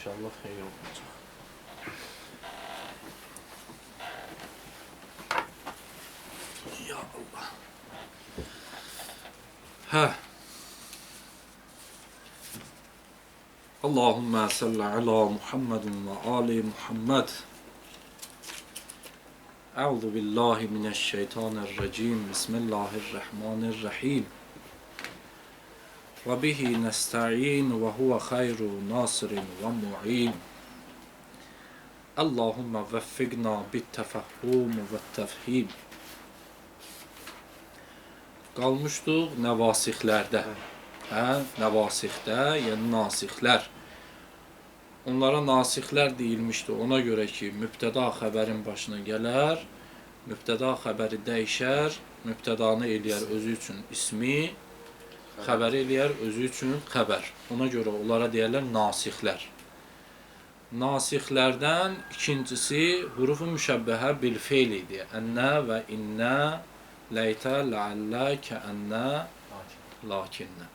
İnşallah xeyir olacaq. Ya Allah. Hə. Allahümme salli ala Muhammedin ve ali Muhammed. Euzu billahi mineşşeytanirracim. Bismillahirrahmanirrahim. Ve bihi nesta'in ve huve hayru nasirin ve mu'in. Allahümme veffikna bittefahhum ve tefhim. Qalmışdıq nəvasiklərdə. Hə, nəvasikdə, yəni nasiklər. Onlara nasiklər deyilmişdi. Ona görə ki, mübtəda xəbərin başına gələr, mübtəda xəbəri dəyişər, mübtədanı eləyər özü üçün ismi, xəbəri eləyər özü üçün xəbər. Ona görə onlara deyərlər nasiklər. Nasiklərdən ikincisi hurufu müşəbbəhə bil fe'l idi. Ənnə və innə, ləytə, ləallə, kəənnə, lakinnə.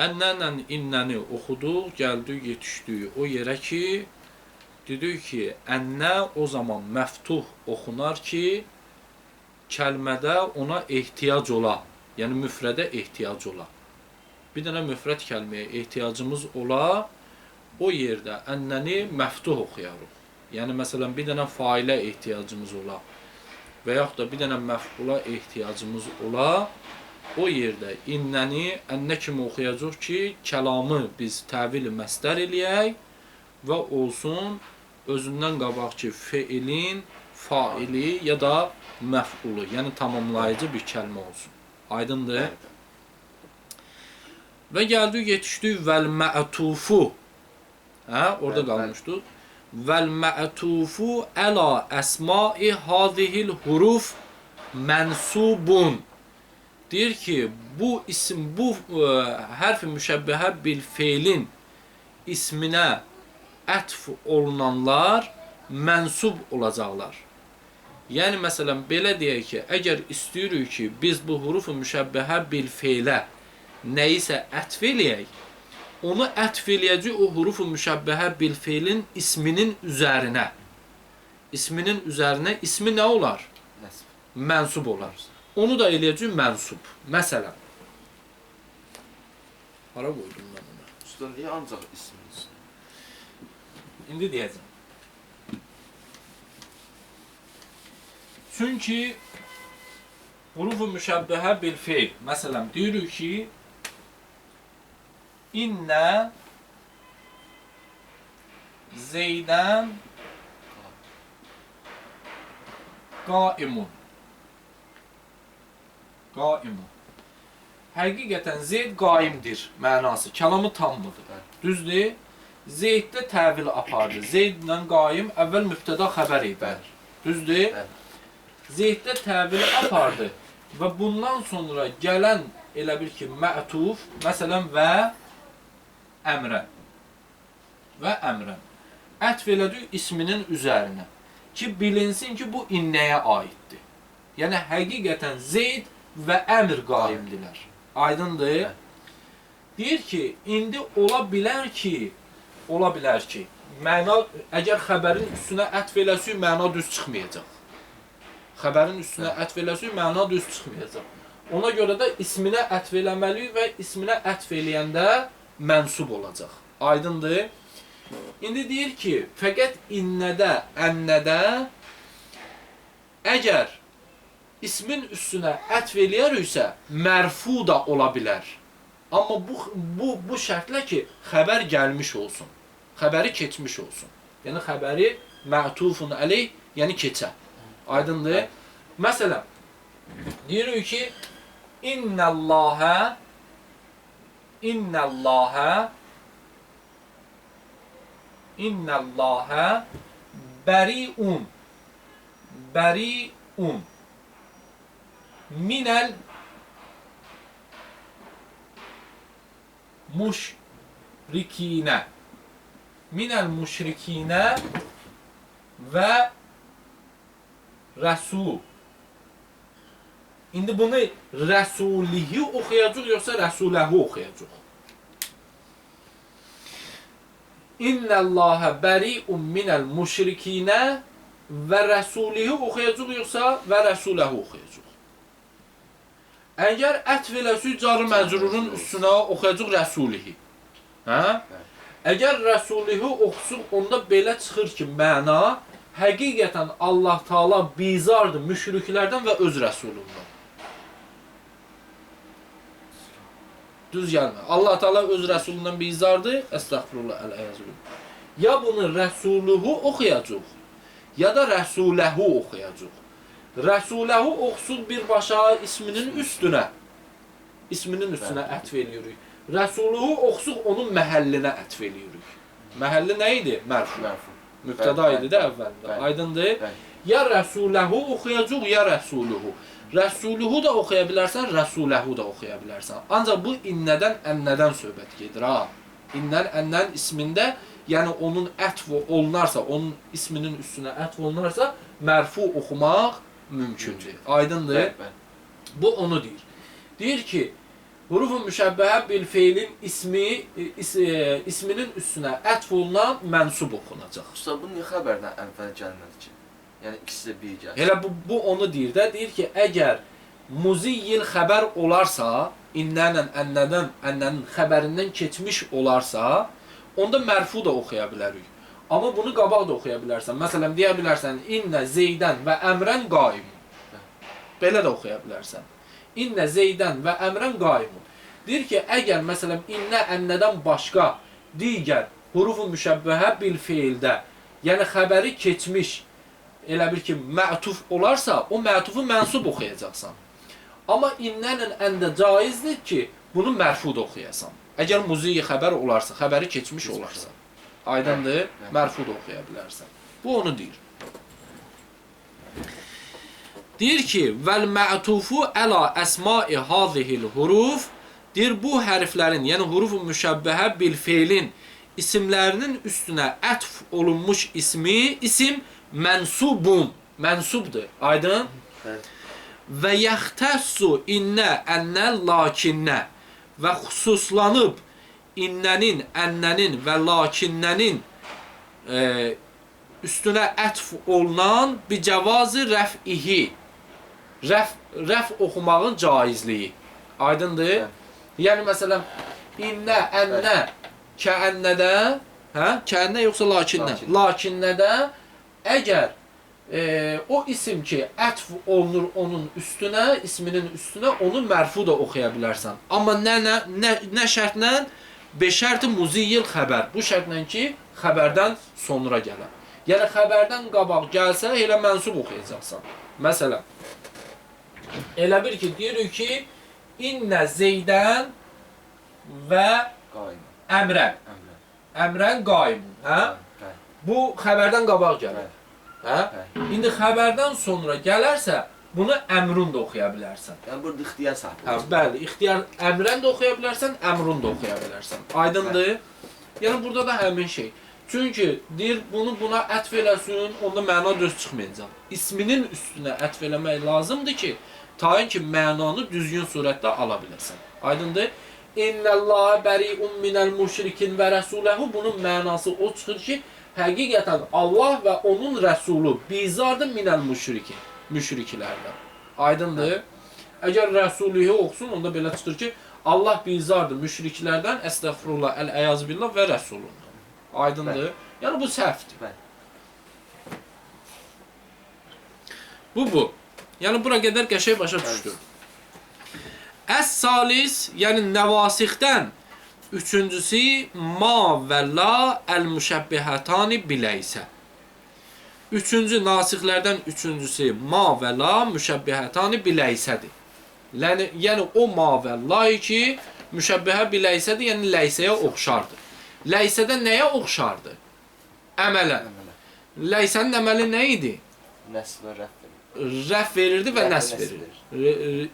Ənnənlə innəni oxuduq, gəldik, yetişdik o yerə ki, dedik ki, ənnə o zaman məftuh oxunar ki, kəlmədə ona ehtiyac ola, yəni müfrədə ehtiyac ola. Bir dənə müfrəd kəlməyə ehtiyacımız ola, o yerdə ənnəni məftuh oxuyarıq. Yəni, məsələn, bir dənə failə ehtiyacımız ola və yaxud da bir dənə məf'ula ehtiyacımız ola, o yerdə innəni ənnə kimi oxuyacaq ki, kəlamı biz təvil-i məsdər eləyək və olsun özündən qabaq ki, feilin faili ya da məf'ulu, yəni tamamlayıcı bir kəlmə olsun. Aydındır? Və gəldik, yetişdik vəl-mə'tufu. Hə, orada qalmışdıq. Vəl-mə'tufu əla əsma-i hazihil huruf mənsubun. Deyir ki, bu isim, bu hərf-i müşəbbəhə bil feilin isminə ətf olunanlar mənsub olacaqlar. Yəni, məsələn, belə deyək ki, əgər istəyirik ki, biz bu huruf-u müşəbbəhə bil feilə nəyisə ətf eləyək, onu ətf eləyəcək o huruf-u müşəbbəhə bil feilin isminin üzərinə. İsminin üzərinə ismi nə olar? Mənsub olar. Onu da eləyəcək mənsub. Məsələn. Hara qoydum mən ona? Usta, niyə ancaq ismin üstə? İndi deyəcəm. Çünki huruf-u müşəbbəhə bil feil. Məsələn, deyirik ki, İnnə Zeydən qaimun. Qaimun. Həqiqətən Zeyd qaimdir mənası. Kəlamı tamlıdır. Düzdür? Zeyddə təvil apardı. Zeydlə qaim əvvəl mübtəda xəbər idi. Düzdür? Zeyddə təvil apardı. Və bundan sonra gələn elə bil ki, mə'tuf, məsələn, və əmrən. Və əmrən. Ətf elədik isminin üzərinə. Ki, bilinsin ki, bu innəyə aiddir. Yəni, həqiqətən Zeyd və əmr qaimdilər. Aydındır? Deyir ki, indi ola bilər ki, məna, əgər xəbərin üstünə ətf eləsək, məna düz çıxmayacaq. Xəbərin üstünə ətf eləsək, məna düz çıxmayacaq. Ona görə də isminə ətf eləməliyik və isminə ətf eləyəndə mənsub olacaq. Aydındır? İndi deyir ki, fəqət innədə, ənnədə əgər ismin üstünə ətf eləyəriksə, mərfu da ola bilər. Amma bu şərtlə ki, xəbər gəlmiş olsun. Xəbəri keçmiş olsun. Yəni, xəbəri mə'tufun əleyh, yəni keçə. Aydındır? Məsələn, deyirik ki, İnnəlləhə bəriun minəl müşrikinə və rəsul. İndi bunu rəsulihi oxuyacaq, yoxsa rəsuləhu oxuyacaq? İnnəlləhə bəri'un minəl müşrikinə və rəsulihi oxuyacaq yoxsa və rəsuləhu oxuyacaq? Əgər ətv eləsək carı məcrurun üstünə oxuyacaq rəsulihi. Hə? Əgər rəsulihi oxusuq, onda belə çıxır ki, məna həqiqətən Allah Taala bizardır müşriklərdən və öz rəsulundan. Düz gəlmə. Allah Taala öz rəsulundan bizardır. Əstəğfirullah əl-əzim. Ya bunu rəsuluhu oxuyacaq, ya da rəsuləhu oxuyacaq. Rəsuləhu oxusuq birbaşa isminin üstünə. İsminin üstünə ətv eləyirik. Rəsuluhu oxusuq onun məhəllinə ətv eləyirik. Məhəlli nə idi? Mərfu. Mübtəda idi də əvvəldə. Aydındır? Ya rəsuləhu oxuyacaq, ya rəsuluhu. Rəsuluhu da oxuya bilərsən, rəsuləhu da oxuya bilərsən. Ancaq bu innədən, ənnədən söhbət gedir ha. İnnən, ənnən ismində, yəni onun ətv olunarsa, onun isminin üstünə ətv olunarsa, mərfu oxumaq mümkündür. Aydındır? Bu onu deyir. Deyir ki, huruf-u müşəbbəhə bil feilin isminin üstünə ətv olunan mənsub oxunacaq. Usta, bu niyə xəbərdən əvvəl gəlmədi ki? Yəni ikisi də bir gəlsin. Elə bu onu deyir də, deyir ki, əgər muziyyil xəbər olarsa, innənən, ənnənin xəbərindən keçmiş olarsa, onda mərfu da oxuya bilərik. Amma bunu qabaq da oxuya bilərsən. Məsələn, deyə bilərsən, innə zeydən və əmrən qaimun. Belə də oxuya bilərsən. İnnə zeydən və əmrən qaimun. Deyir ki, əgər məsələn, innə, ənnədən başqa digər huruf-u müşəbbəhə bil feildə, yəni xəbəri keçmiş, elə bir ki, mətuf olarsa, o mətufu mənsub oxuyacaqsan. Amma innənin əndə caizdir ki, bunu mərfu da oxuyasan. Əgər muziyyi xəbər olarsa, xəbəri keçmiş olarsa. Aydındır, mərfu da oxuya bilərsən. Bu onu deyir. Deyir ki, vəl mətufu əla əsma-i hazihil huruf, deyir bu hərflərin, yəni huruf-u müşəbbəhə bil feilin isimlərinin üstünə ətf olunmuş isim mənsubun, mənsubdur. Aydın? Və yəxtəssu innə, ənnə, lakinnə və xüsuslanıb innənin, ənnənin və lakinnənin üstünə ətf olunan bicəvazı rəf'ihi, rəf oxumağın caizliyi. Aydındır? Yəni, məsələn, innə, ənnə, kəənnədə, kəənnə yoxsa lakinnə? Lakinnədə əgər o isim ki, ətf olunur onun üstünə, isminin üstünə, onu mərfu da oxuya bilərsən. Amma nə şərtlə? Beşərti muziyyil xəbər. Bu şərtlə ki, xəbərdən sonra gələn. Yəni, xəbərdən qabaq gəlsə, elə mənsub oxuyacaqsan. Məsələn, elə bir ki, deyirik ki, innə zeydən və əmrən. Əmrən qaimun. Bu xəbərdən qabaq gəlir. İndi xəbərdən sonra gələrsə, bunu əmrun da oxuya bilərsən. Yəni, burada ixtiyar sahibi. Bəli, ixtiyar əmrən də oxuya bilərsən, əmrun da oxuya bilərsən. Aydındır? Yəni, burada da həmin şey. Çünki deyir, bunu buna ətv eləsin, onda məna düz çıxmayacaq. İsminin üstünə ətv eləmək lazımdır ki, tayin ki, mənanı düzgün surətdə ala biləsən. Aydındır? İnnəlləhə bəri'un minəl müşrikin və rəsuləhu, bunun mənası o çıxır ki, həqiqətən Allah və onun rəsulu bizardır minəl müşrikin, müşriklərdən. Aydındır? Əgər rəsulihi oxusun, onda belə çıxır ki, Allah bizardır müşriklərdən, əstəğfirullah, əl-əyazbillah və rəsulundan. Aydındır? Yəni, bu səhvdir. Bu. Yəni, bura qədər qəşəng başa düşdür. Əs-salis, yəni nəvasixdən üçüncüsü ma və la əl-müşəbbihətani biləysə. Üçüncü nasixlərdən üçüncüsü ma və la müşəbbihətani biləysədir. Yəni o ma və la ki müşəbbihə biləysədir, yəniləysəyə oxşardır.Ləysədə nəyə oxşardır? Əmələ.Ləysənin əməli nə idi? Nəsb və rəf verir. Rəf verirdi və nəsb verirdi.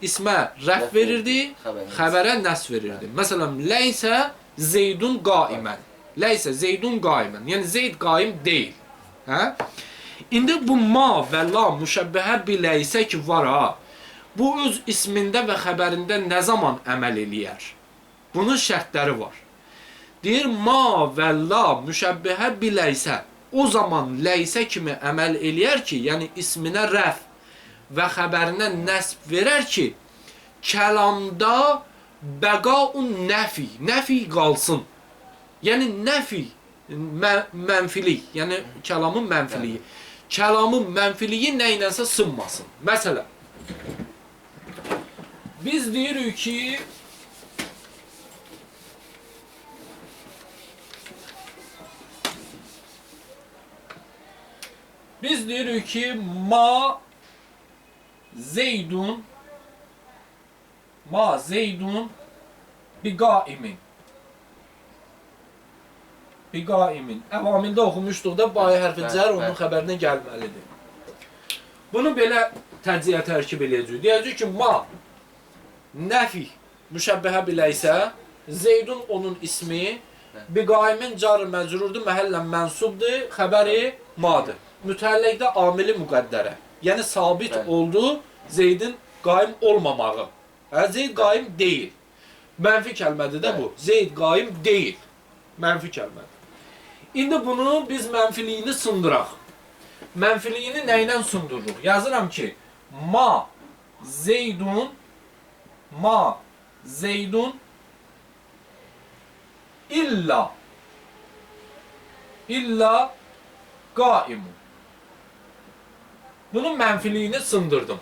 İsmə rəf verirdi, xəbərə nəsb verirdi. Məsələn, ləysə zeydun qaimən. Ləysə zeydun qaimən. Yəni zeyd qaim deyil. İndi bu ma və la müşəbbəhə biləysə ki var ha, bu öz ismində və xəbərində nə zaman əməl eləyər? Bunun şərtləri var. Deyir ma və la müşəbbihə biləysə. O zaman ləysə kimi əməl eləyər ki, yəni isminə rəf və xəbərinə nəsb verər ki, kəlamda bəqaun nəfi, nəfi qalsın. Yəni nəfi, mənfilik, yəni kəlamın mənfiliyi. Kəlamın mənfiliyi nə ilənsə sınmasın. Məsələn, biz deyirik ki, ma zeydun bi qaimin. Bi qaimin. Əvamildə oxumuşduq da bayi hərfi cər onun xəbərinə gəlməlidir. Bunu belə təcziyə tərkib eləyəcək. Deyəcək ki, ma nəfi müşəbbəhə biləysə, zeydun onun ismi, bi qaimin car məcrurdur, məhəllən mənsubdur, xəbəri madır. Mütəlləqdə amili müqəddərə. Yəni sabit oldu Zeydin qaim olmamağı. Zeyd qaim deyil. Mənfi kəlmədir də bu. Zeyd qaim deyil. Mənfi kəlmədir. İndi bunu biz mənfiliyini sındıraq. Mənfiliyini nə ilə sındururuq? Yazıram ki, ma zeydun illa qaimun. Bunun mənfiliyini sındırdım.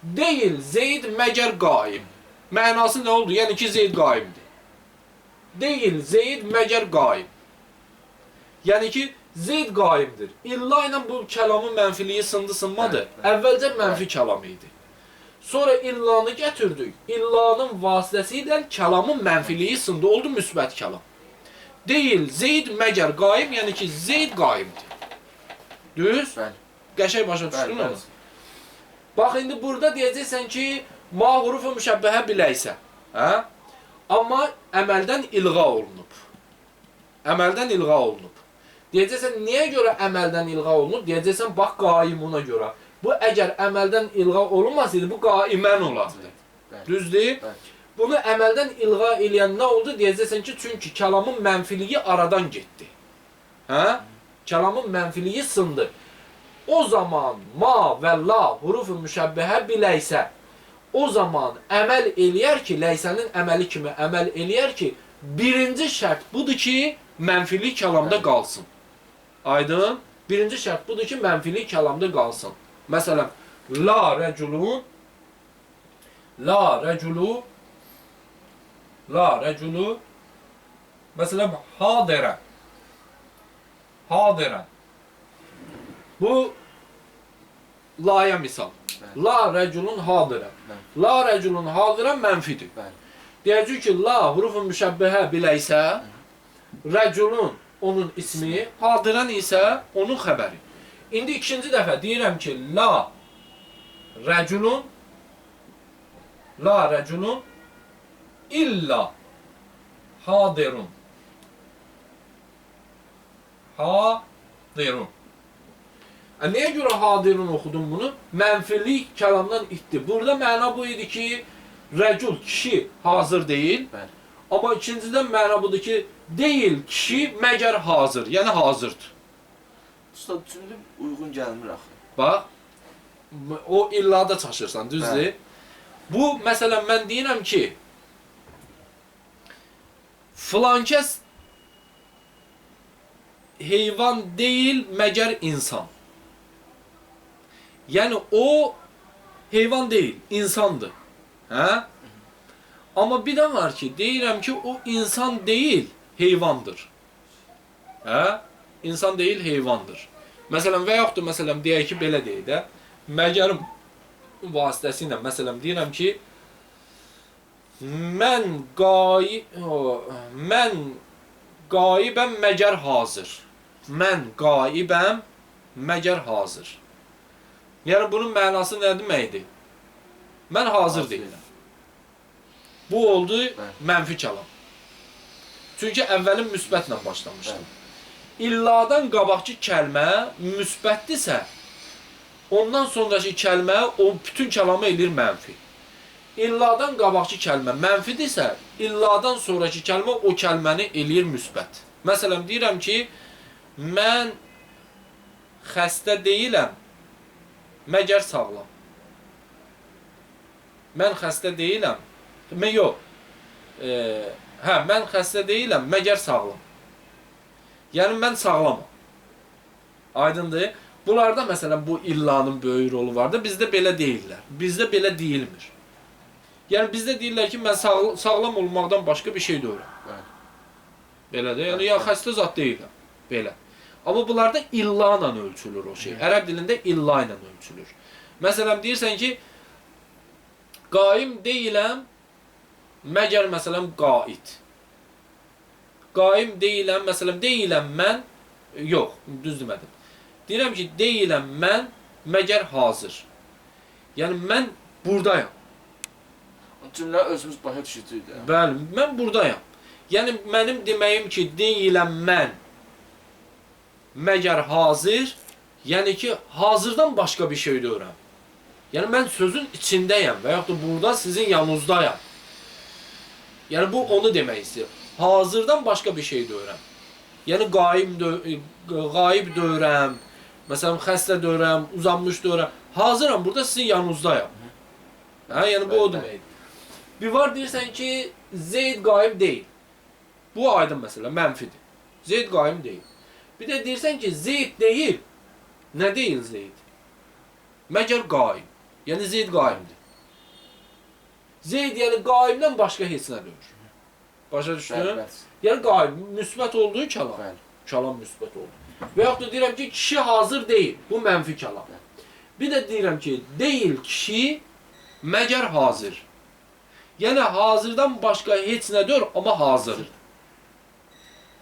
Deyil Zeyd məgər qaim. Mənası nə oldu? Yəni ki, Zeyd qaimdir. Deyil Zeyd məgər qaim. Yəni ki, Zeyd qaimdir. İlla ilə bu kəlamın mənfiliyi sındı-sınmadı. Əvvəlcə mənfi kəlam idi. Sonra illanı gətirdik. İllanın vasitəsilə kəlamın mənfiliyi sındı. Oldu müsbət kəlam. Deyil Zeyd məgər qaim. Yəni ki, Zeyd qaimdir. Düz? Qəşəng başa düşdün onu? Bax, indi burada deyəcəksən ki, ma hurufu müşəbbəhə biləysə. Amma əməldən ilğa olunub. Əməldən ilğa olunub. Deyəcəksən, niyə görə əməldən ilğa olunub? Deyəcəksən, bax, qaimuna görə. Bu, əgər əməldən ilğa olunmasaydı, bu qaimən olardı. Düzdür? Bunu əməldən ilğa eləyən nə oldu? Deyəcəksən ki, çünki kəlamın mənfiliyi aradan getdi. Kəlamın mənfiliyi sındı. O zaman ma və la hurufu müşəbbəhə biləysə, o zaman əməl eləyər ki,ləysənin əməli kimi əməl eləyər ki, birinci şərt budur ki, mənfili kəlamda qalsın. Aydın? Birinci şərt budur ki, mənfili kəlamda qalsın. Məsələn, la rəculu, məsələn, hadirən. Bu, la'ya misal. La rəculun hadirən. La rəculun hadirən mənfidir. Deyəcək ki, la hurufun müşəbbəhə biləysə, rəculun onun ismi, hadirən isə onun xəbəri. İndi ikinci dəfə deyirəm ki, la rəculun illa hadirun. Nəyə görə hadirun oxudum bunu? Mənfilik kəlamdan itdi. Burada məna bu idi ki, rəcul, kişi hazır deyil. Amma ikincidən məna budur ki, deyil kişi məgər hazır. Yəni hazırdır. Usta, düşündüm, uyğun gəlmir axı. Bax, o illada çaşırsan, düzdür? Bu, məsələn, mən deyirəm ki, filankəs heyvan deyil, məgər insan. Yəni, o heyvan deyil, insandır. Amma bir də var ki, deyirəm ki, o insan deyil, heyvandır. İnsan deyil, heyvandır. Məsələn, və yaxud da, məsələn, deyək ki, belə deyək də, məgərim vasitəsi ilə, məsələn, deyirəm ki, mən qaibəm məgər hazır. Mən qaibəm məgər hazır. Yəni, bunun mənası nə deməkdir? Mən hazır deyiləm. Bu oldu mənfi kəlam. Çünki əvvəlin müsbətlə başlamışdım. İlladan qabaqki kəlmə müsbətdirsə, ondan sonraki kəlmə o bütün kəlamı eləyir mənfi. illadan qabaqçı kəlmə mənfidirsə, illadan sonraki kəlmə o kəlməni eləyir müsbət. Məsələn, deyirəm ki, mən xəstə deyiləm, məgər sağlam. Mən xəstə deyiləm, mən xəstə deyiləm, məgər sağlam. Yəni, mən sağlamam. Aydındır. Bunlarda, məsələn, bu illanın böyük rolu vardır. Bizdə belə deyirlər. Bizdə belə deyilmir. Yəni, bizdə deyirlər ki, mən sağlam olmaqdan başqa bir şey deyirəm. Belədir. Yəni, ya xəstə zat deyiləm. Belə. Amma bunlarda illa ilə ölçülür o şey. Ərəb dilində illa ilə ölçülür. Məsələn, deyirsən ki, qaim deyiləm, məgər, məsələn, qaid. Qaim deyiləm, məsələn, deyiləm mən, yox, düz demədim. Deyirəm ki, deyiləm mən, məgər hazır. Yəni, mən buradayam. Cümlə özümüz başa düşürdük. Bəli, mən buradayam. Yəni, mənim deməyim ki, deyiləm mən, məgər hazır, yəni ki, hazırdan başqa bir şey deyirəm. Yəni, mən sözün içindəyəm və yaxud da burada sizin yanınızdayam. Yəni, bu onu demək istəyir. Hazırdan başqa bir şey deyirəm. Yəni, qaib deyirəm, məsələn, xəstə deyirəm, uzanmış deyirəm. Hazıram, burada sizin yanınızdayam. Yəni, bu o deməkdir. Bir var, deyirsən ki, Zeyd qaim deyil. Bu aydın məsələ, mənfidir. Zeyd qaim deyil. Bir də deyirsən ki, Zeyd deyil. Nə deyil Zeyd? Məgər qaim. Yəni, Zeyd qaimdir. Zeyd, yəni, qaimdən başqa heç nə deyir. Başa düşdün? Yəni, qaim, müsbət olduğu kəlam. Kəlam müsbət oldu. Və yaxud da deyirəm ki, kişi hazır deyil. Bu mənfi kəlam. Bir də deyirəm ki, deyil kişi, məgər hazır. Yəni, hazırdan başqa heç nə deyir, amma hazır.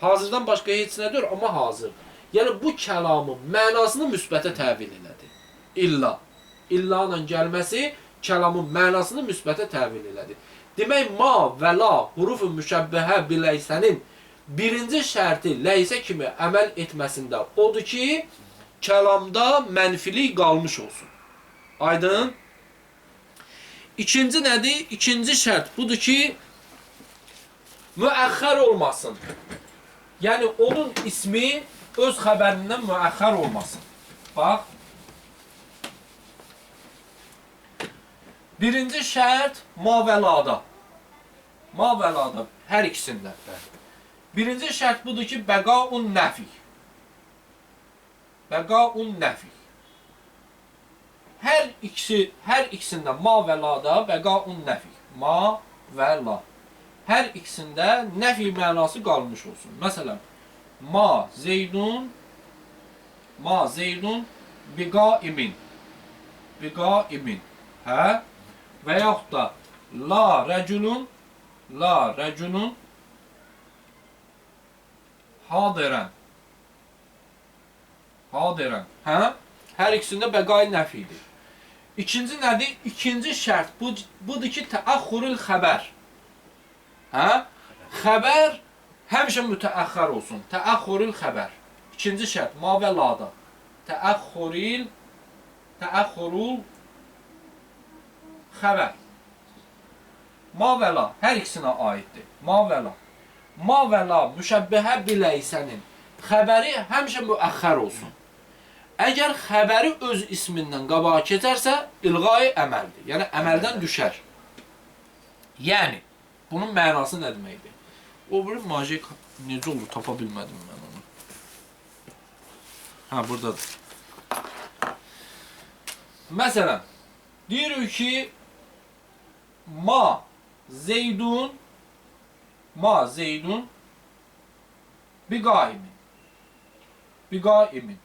Hazırdan başqa heç nə deyir, amma hazır. Yəni, bu kəlamın mənasını müsbətə təvil elədi. İlla. İlla ilə gəlməsi kəlamın mənasını müsbətə təvil elədi. Demək, ma və la huruf-u müşəbbəhə biləysənin birinci şərti ləysə kimi əməl etməsində odur ki, kəlamda mənfilik qalmış olsun. Aydın? İkinci nədir? İkinci şərt budur ki, müəxxər olmasın. Yəni, onun ismi öz xəbərindən müəxxər olmasın. Bax. Birinci şərt ma və lada. Ma və lada. Hər ikisində. Birinci şərt budur ki, bəqaun nəfi. Bəqaun nəfi. Hər ikisində ma və lada bəqaun nəfi. Ma və la. Hər ikisində nəfi mənası qalmış olsun. Məsələn, ma zeydun biqaimin. Biqaimin. Hə? Və yaxud da la rəculun hadirən. Hadirən. Hə? Hər ikisində bəqai nəfidir. İkinci nədir? İkinci şərt budur ki, təəxxurul xəbər. Hə? Xəbər həmişə mütəəxxər olsun. Təəxxurul xəbər. İkinci şərt, ma və lada. Təəxxurul xəbər. Ma və la hər ikisinə aiddir. Ma və la. Ma və la müşəbbəhə biləysənin xəbəri həmişə müəxxər olsun. Əgər xəbəri öz ismindən qabağa keçərsə, ilğai əməldir. Yəni, əməldən düşər. Yəni, bunun mənası nə deməkdir? O, bir majik necə olur, tapa bilmədim mən onu. Hə, buradadır. Məsələn, deyirik ki, ma zeydun biqaimin. Biqaimin.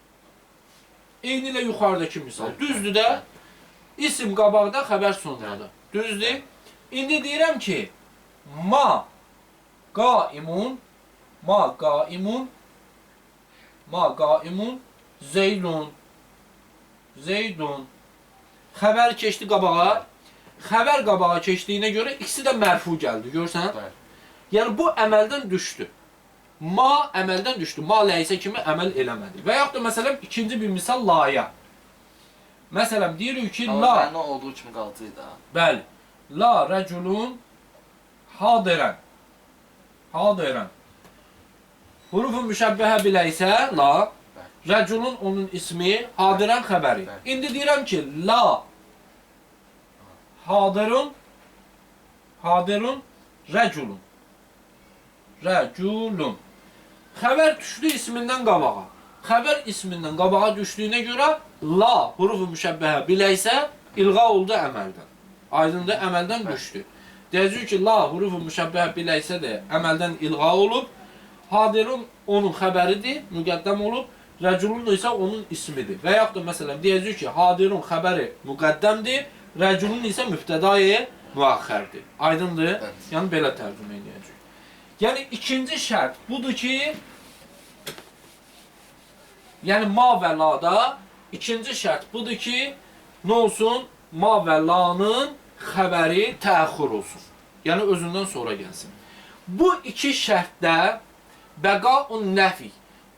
Eyni ilə yuxarıdakı misal. Düzdür də, isim qabaqda, xəbər sonrada. Düzdür. İndi deyirəm ki, ma qaimun zeydun. Xəbər keçdi qabağa. Xəbər qabağa keçdiyinə görə ikisi də mərfu gəldi. Görsən? Yəni, bu əməldən düşdü. Ma əməldən düşdü. Ma ləysə kimi əməl eləmədi. Və yaxud da, məsələn, ikinci bir misal laya. Məsələn, deyirik ki, la... Amma olduğu kimi qaldı da. Bəli. La rəculun hadirən. Hadirən. Hurufu müşəbbəhə bilə isə la, rəculun onun ismi, hadirən xəbəri. İndi deyirəm ki, la hadirun rəculun. Rəculun. Xəbər düşdü ismindən qabağa. Xəbər ismindən qabağa düşdüyünə görə la hurufu müşəbbəhə bilə isə ilğa oldu əməldən. Aydındır, əməldən düşdü. Deyəcək ki, la hurufu müşəbbəhə bilə isə də əməldən ilğa olub. Hadirun onun xəbəridir, müqəddəm olub. Rəculun isə onun ismidir. Və yaxud da məsələn deyəcək ki, hadirun xəbəri müqəddəmdir, rəculun isə mübtədai müəxxərdir. Aydındır? Evet. Yəni belə tərcümə edəcək. Yəni ikinci şərt budur ki, yəni ma və lada ikinci şərt budur ki, nə olsun? Ma və lanın xəbəri təəxür olsun. Yəni özündən sonra gəlsin. Bu iki şərtdə bəqaun nəfi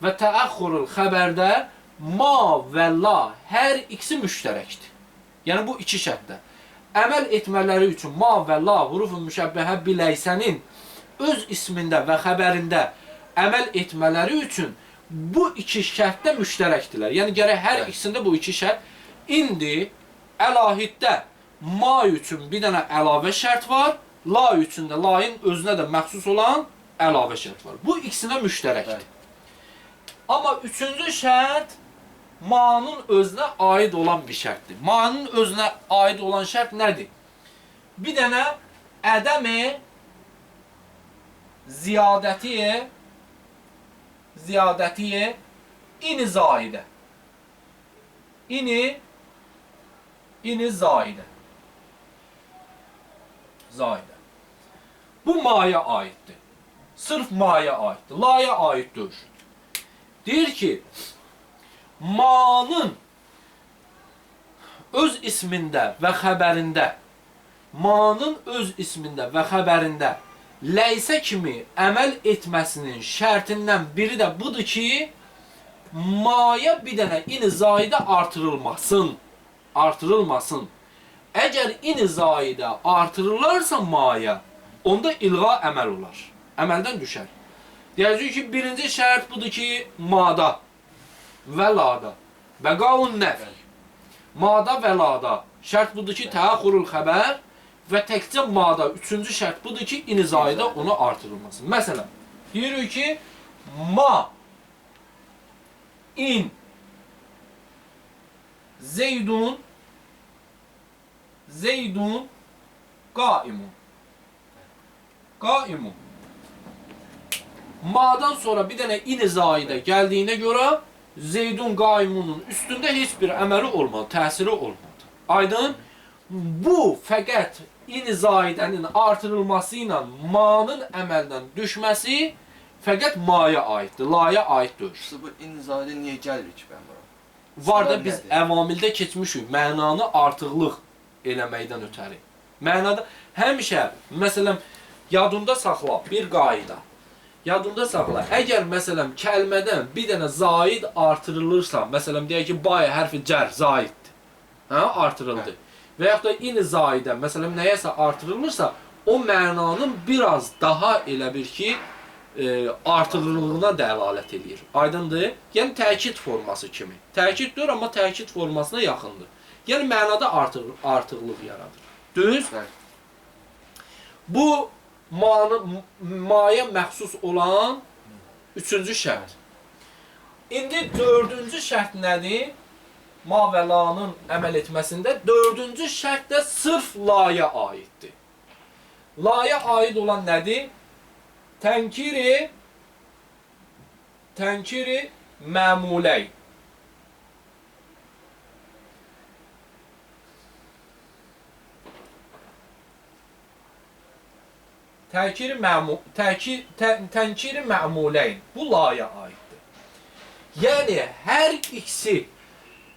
və təəxürül xəbərdə ma və la hər ikisi müştərəkdir. Yəni bu iki şərtdə. Əməl etmələri üçün ma və la hurufun müşəbbəhə biləysənin öz ismində və xəbərində əməl etmələri üçün bu iki şərtdə müştərəkdirlər. Yəni gərək hər ikisində bu iki şərt. İndi əlahiddə ma üçün bir dənə əlavə şərt var, la üçün də lain özünə də məxsus olan əlavə şərt var. Bu ikisinə müştərəkdir. Amma üçüncü şərt ma'nın özünə aid olan bir şərtdir. Ma'nın özünə aid olan şərt nədir? Bir dənə ədəmi ziyadətiyə ini zaidə. İni zaidə. Zaidə. Bu ma'ya aiddir. Sırf ma'ya aiddir. La'ya aid deyil. Deyir ki, ma'nın öz ismində və xəbərində ləysə kimi əməl etməsinin şərtindən biri də budur ki, ma'ya bir dənə ini zaidə artırılmasın. Əgər ini zaidə artırılarsa ma'ya, onda ilğa əməl olar. Əməldən düşər. Deyəcək ki, birinci şərt budur ki, ma'da və la'da. Bəqaun nəf. Ma'da və la'da. Şərt budur ki, təəxürül xəbər və təkcə ma'da. Üçüncü şərt budur ki, ini zaidə ona artırılmasın. Məsələn, deyirik ki, ma in zeydun qaimun. Qaimun. Ma'dan sonra bir dənə ini zaidə gəldiyinə görə zeydun qaimunun üstündə heç bir əməli olmadı, təsiri olmadı. Aydın? Bu fəqət ini zaidənin artırılması ilə ma'nın əməldən düşməsi fəqət ma'ya aiddir, la'ya aid deyil. Bu ini zaidə niyə gəlir ki, mən bura? Var da biz əvamildə keçmişik, mənanı artıqlıq eləməkdən ötəri. Mənada həmişə, məsələn, yadında saxla bir qayda. Yadında saxla. Əgər məsələn kəlmədən bir dənə zaid artırılırsa, məsələn deyək ki, bay hərfi cər zaiddir. Hə, artırıldı. Və yaxud da in zaidə, məsələn nəyəsə artırılırsa, o mənanın biraz daha elə bir ki, artırıldığına dəlalət eləyir. Aydındır? Yəni təkid forması kimi. Təkiddir, amma təkid formasına yaxındır. Yəni mənada artıqlıq yaradır. Düz? Bu ma'ya məxsus olan üçüncü şərt. İndi dördüncü şərt nədir? Ma və la'nın əməl etməsində dördüncü şərt də sırf la'ya aiddir. La'ya aid olan nədir? Tənkiri məmuləy. Tənkiri məmuləyn. Bu la'ya aiddir. Yəni, hər ikisi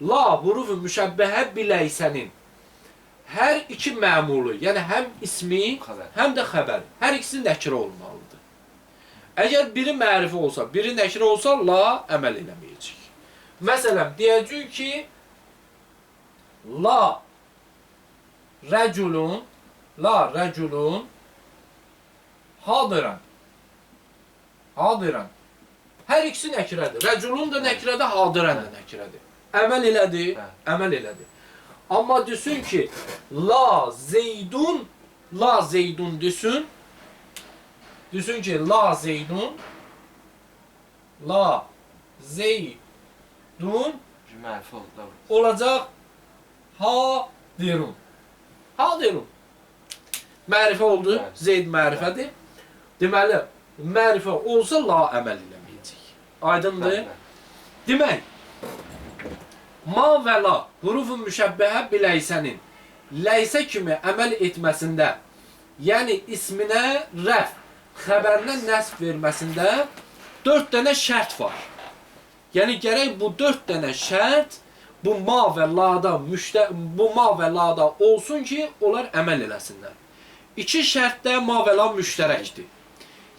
la hurufu müşəbbəhə biləysənin hər iki məmulu, yəni həm ismi, həm də xəbər, hər ikisi nəkirə olmalıdır. Əgər biri mərifə olsa, biri nəkirə olsa, la əməl eləməyəcək. Məsələn, deyəcək ki, la rəculun la rəculun hadirən. Hadirən. Hər ikisi nəkirədir. Rəculun da nəkirədir, hadirən də nəkirədir. Əməl elədi, əməl elədi. Amma desin ki, la zeydun desin. Desin ki, la zeydun Mərfi oldu. olacaq hadirun. Hadirun. Mərifə oldu, zeyd mərifədir. Deməli, mərifə olsa la əməl eləməyəcək. Aydındır? Demək, ma və la huruf-u müşəbbəhə biləysənin ləysə kimi əməl etməsində, yəni isminə rəf, xəbərinə nəsb verməsində 4 dənə şərt var. Yəni gərək bu 4 dənə şərt bu ma və lada olsun ki, onlar əməl eləsinlər. 2 şərt də ma və la müştərəkdir.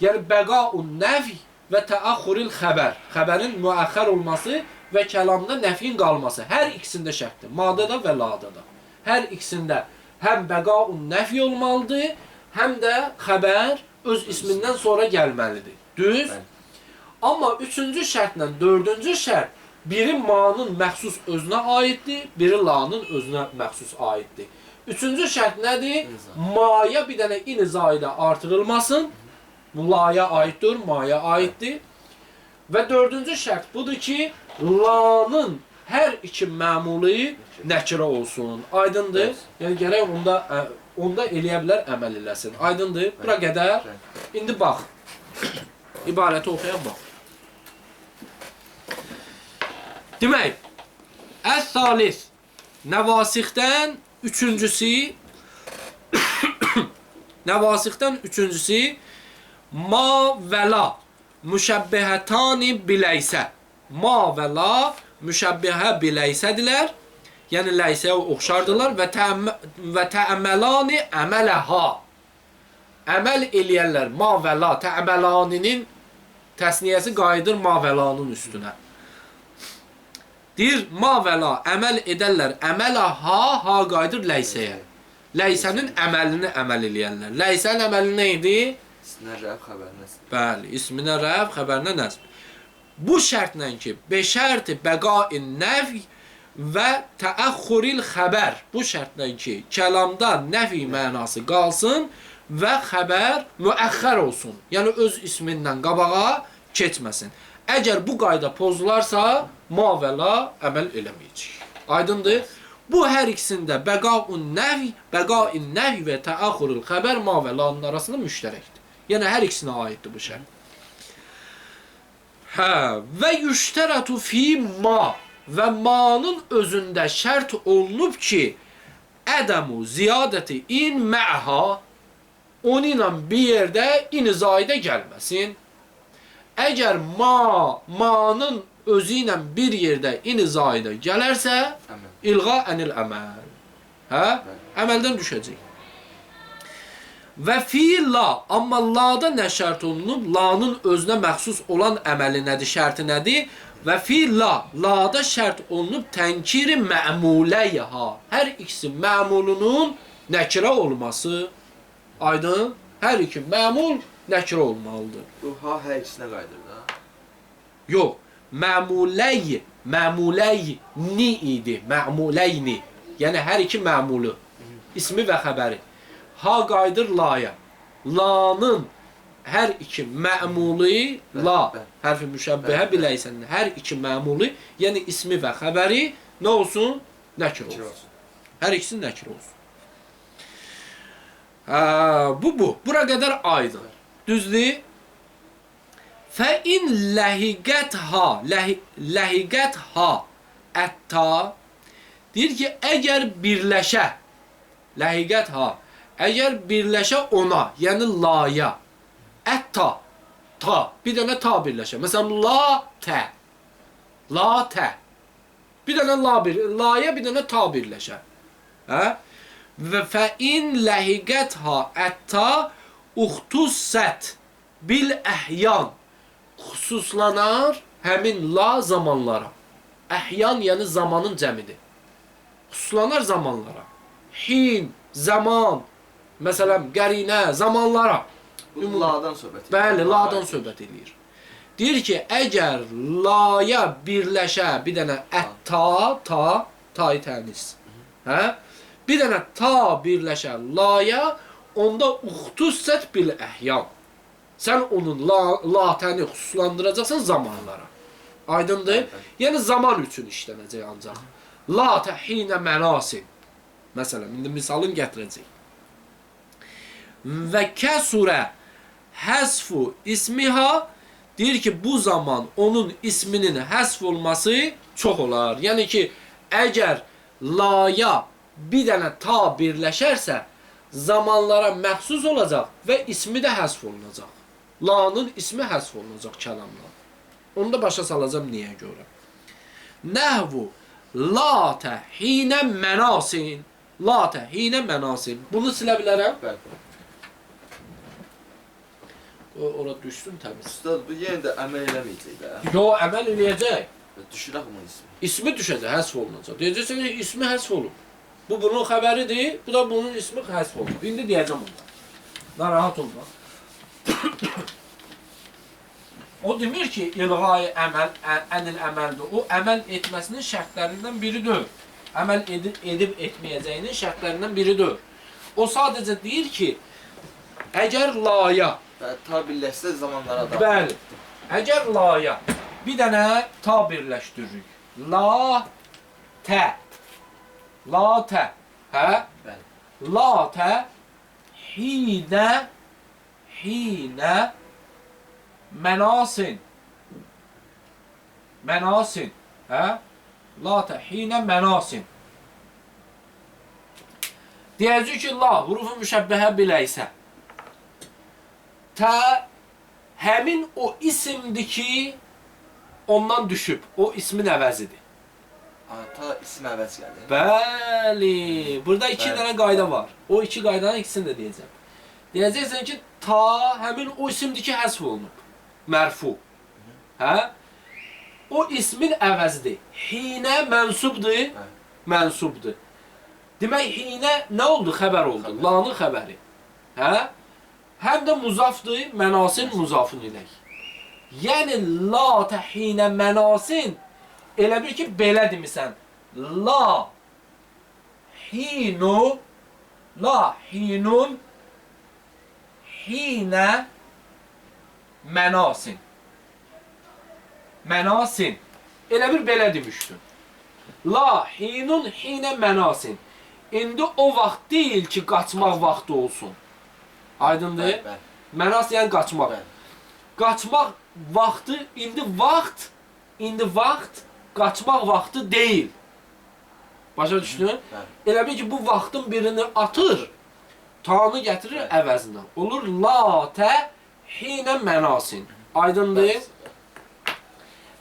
Yəni bəqaun nəfi və təəxuril xəbər. Xəbərin müəxxər olması və kəlamda nəfin qalması. Hər ikisində şərtdir. Madada və ladada. Hər ikisində həm bəqaun nəfi olmalıdır, həm də xəbər öz ismindən sonra gəlməlidir. Düz? Amma 3-cü şərtlə 4-cü şərt biri ma'nın məxsus özünə aiddir, biri la'nın özünə məxsus aiddir. 3-cü şərt nədir? Ma'ya bir dənə in zaidə artırılmasın. La'ya aiddir, ma'ya aiddir. Və 4-cü şərt budur ki, la'nın hər iki məmulu nəkirə olsun. Aydındır? Yəni gərək onda eləyə bilər, əməl eləsin. Aydındır? Bura qədər. İndi bax. İbarəti oxuyan bax. Demək, əs-salis nəvasixdən üçüncüsü ma və la müşəbbəhətani biləysə. Ma və la müşəbbəhə biləysədirlər. Yəni ləysəyə oxşardılar və təəmməlani əmələhə. Əməl eləyərlər ma və la təəmməlaninin təsniyəsi qayıdır ma və la'nın üstünə. Deyir, ma və la əməl edərlər, əmələhə, ha qayıdır ləysəyə. Ləysənin əməlini əməl eləyərlər. Ləysənin əməli nə idi? İsminə rəf, xəbərinə nəsb. Bəli, isminə rəf, xəbərinə nəsb. Bu şərtlə ki, beşərti bəqain nəfi və təəxxuril xəbər. Bu şərtlə ki, kəlamda nəfi mənası qalsın və xəbər müəxxər olsun. Yəni öz ismindən qabağa keçməsin. Əgər bu qayda pozularsa, ma və la əməl eləməyəcək. Aydındır? Bu hər ikisində bəqain nəfi və təəxxuril xəbər ma və la'nın arasında müştərəkdir. Yəni hər ikisinə aiddir bu şərt. Və yüştərətu fi ma və ma'nın özündə şərt olunub ki, ədəmu ziyadəti in mə'ha onun ilə bir yerdə in-i zaidə gəlməsin. Əgər ma'nın özü ilə bir yerdə in-i zaidə gələrsə, ilğa ənil əməl. Əməldən düşəcək. Və fi la, amma la'da nə şərt olunub? La'nın özünə məxsus olan əməli nədir, şərti nədir? Və fi la, la'da şərt olunub tənkiri mə'muləyha. Hər ikisi mə'mulunun nəkirə olması. Aydın? Hər iki mə'mul nəkirə olmalıdır. Bu ha hər ikisinə qayıdır da. Yox, mə'muləyni idi, mə'muləyni. Yəni hər iki mə'mulu, ismi və xəbəri. Ha qayıdır la'ya. La'nın hər iki mə'mulu, la, hərfi müşəbbəhə biləysən, hər iki mə'mulu, yəni ismi və xəbəri nə olsun? Nəkir olsun. Hər ikisi nəkir olsun. Bu. Bura qədər aydın. Düzdür? Fəin ləhigətha ətta deyir ki, əgər birləşə ləhigətha əgər birləşə ona, yəni la'ya ətta, ta, bir dənə ta birləşə. Məsələn, la tə. Bir dənə la'ya bir dənə ta birləşə. Və fəin ləhigətha ətta uxtussət bil əhyan xüsuslanar həmin la zamanlara. Əhyan yəni zamanın cəmidir. Xüsuslanar zamanlara. Hin, zaman, Məsələn, qərinə, zamanlara. Bu la'dan söhbət edir. Bəli, la'dan söhbət edir. Deyir ki, əgər la'ya birləşə bir dənə ta-i tənis. Hə? Bir dənə ta birləşə la'ya, onda uxtussət bil əhyan. Sən onun latəni xüsuslandıracaqsan zamanlara. Aydındır? Yəni zaman üçün işlənəcək ancaq. Latə hinə mənasin. Məsələn, indi misalını gətirəcək. Və kəsurə həsfu ismiha, deyir ki, bu zaman onun isminin həsf olması çox olar. Yəni ki, əgər la'ya bir dənə ta birləşərsə, zamanlara məxsus olacaq və ismi də həsf olunacaq. La'nın ismi həsf olunacaq kəlamla. Onu da başa salacağım niyə görə. Nəhvu latə hinə mənasin. Latə hinə mənasin. Bunu silə bilərəm. Bəli. Ora düşsün təmiz. Ustad, bu yenə də əməl eləməyəcək də. Yo, əməl eləyəcək. Düşürək bunun ismi. İsmi düşəcək, həsf olunacaq. Deyəcəksən ki, ismi həsf olub. Bu bunun xəbəridir, bu da bunun ismi həsf olub. İndi deyəcəm ondan. Narahat olma. O demir ki, ilğayı əməl, ənil əməldir. O, əməl etməsinin şərtlərindən biridir. Əməl edib etməyəcəyinin şərtlərindən biridir. O sadəcə deyir ki, əgər la'ya, Ta birləşsə zamanlara da. bəli, əgər la'ya bir dənə ta birləşdiririk. La-tə. La-tə. Hə? Bəli. La-tə hinə mənasin. Mənasin. Hə? La-tə hinə mənasin. Deyəcək ki, la hurufu müşəbbəhə biləysə. Tə həmin o isimdir ki, ondan düşüb. O ismin əvəzidir. Ta isim əvəz gəlir. Bəli. Burada iki Bəli. dənə qayda var. O iki qaydanın ikisini də deyəcəm. Deyəcəksən ki, ta həmin o isimdir ki, həsf olunub. Mərfu. Hə? O ismin əvəzidir. Hinə mənsubdur. Mənsubdur. Demək, hinə nə oldu? Xəbər oldu. Xəbər. La'nın xəbəri. Hə? Həm də muzafdır. Mənasin muzafın ilək. Yəni, la təhinə mənasin elə bir ki, belə demisən. La hinu la hinun hinə mənasin. Mənasin. Elə bir belə demişdin. La hinun hinə mənasin. İndi o vaxt deyil ki, qaçmaq vaxtı olsun. Aydındır? Bəli, bəli. Mənas yəni qaçmaq. Bəli. Qaçmaq vaxtı, indi vaxt qaçmaq vaxtı deyil. Başa düşdün? Bəli. Elə bil ki, bu vaxtın birini atır, tanı gətirir Bəli. əvəzinə. Olur la-tə hinə mənasin. Aydındır?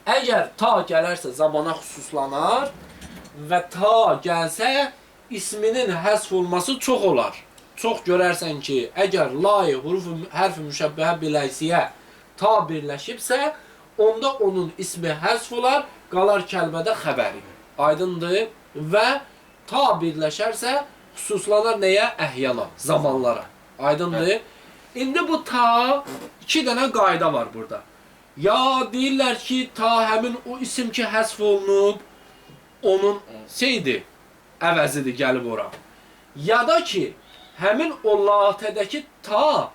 Əgər ta gələrsə zamana xüsuslanar və ta gəlsə isminin həsf olması çox olar. Çox görərsən ki, əgər la-i hurufu hərf-i müşəbbəhə biləysiyə ta birləşibsə, onda onun ismi həsf olar, qalar kəlmədə xəbəri. Aydındır? Və ta birləşərsə, xüsuslanar nəyə? Əhyana, zamanlara. Aydındır? İndi bu ta, iki dənə qayda var burada. Ya deyirlər ki, ta həmin o isim ki, həsf olunub, onun şeydir, əvəzidir, gəlib ora. Ya da ki, həmin o latədəki ta,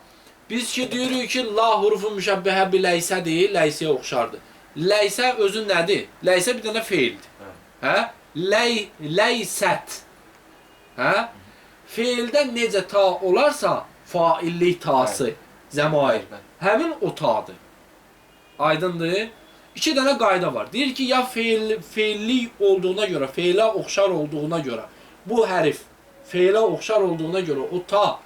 biz ki deyirik ki, la hurufu müşəbbəhə bir ləysədir, ləysiyə oxşardır. Ləysə özü nədir? Ləysə bir dənə feildir. Hə?Ləysət. Hə? Feildə necə ta olarsa, faillik tası, zəmair. Həmin o tadır. Aydındır? İki dənə qayda var. Deyir ki, ya feillik olduğuna görə, feilə oxşar olduğuna görə, bu hərif feilə oxşar olduğuna görə o ta,